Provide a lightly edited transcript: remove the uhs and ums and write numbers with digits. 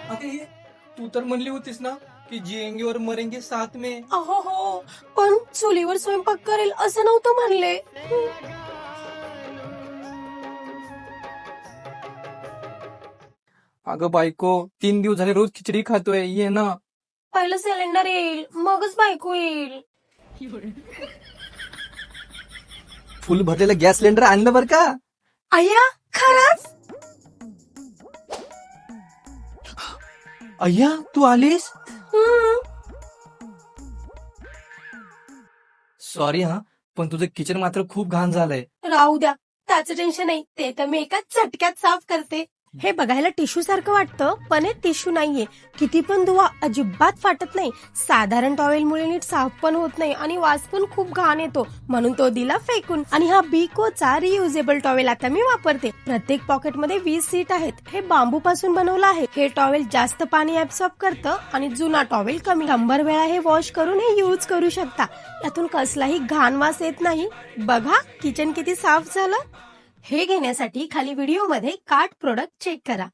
अरे तू तर म्हणली होतीस ना की जिएंगे और मरेंगे साथ में. अहो हो, पण चुलीवर स्वयंपाक करेल असं नव्हतं म्हणले. अगं बायको, 3 दिवस झाले रोज खिचडी खातोय, ये ना. पहिलं सिलेंडर येईल मगच बायको येईल. फुल भरलेलं गॅस सिलेंडर आणलं बर का. अय्या खरंच. अय्या तू आलीस. सॉरी हा, पण तुझं किचन मात्र खूप घाण झालंय. राहू द्या, त्याचं टेन्शन नाही, ते तर मी एकाच चटक्यात साफ करते. हे बघायला टिश्यू सारखं वाटतं, पण हे टिश्यू नाहीये. किती पण धुवा अजिबात फाटत नाही. साधारण टॉवेलमुळे नीट साफ पण होत नाही आणि वास पण खूप घाण येतो, म्हणून तो दिला फेकून. आणि हा बिकोचा रियुजेबल टॉवेल आता मी वापरते. प्रत्येक पॉकेटमध्ये 20 सीट आहेत. हे बांबू पासून बनवलं आहे. हे टॉवेल जास्त पाणी ऍब्सॉर्ब करतं आणि जुना टॉवेल कमी. 100 वेळा हे वॉश करून हे यूज करू शकता. यातून कसलाही घाण वास येत नाही. बघा किचन किती साफ झालं. हे घेण्यासाठी खाली व्हिडिओमध्ये कार्ट प्रोडक्ट चेक करा.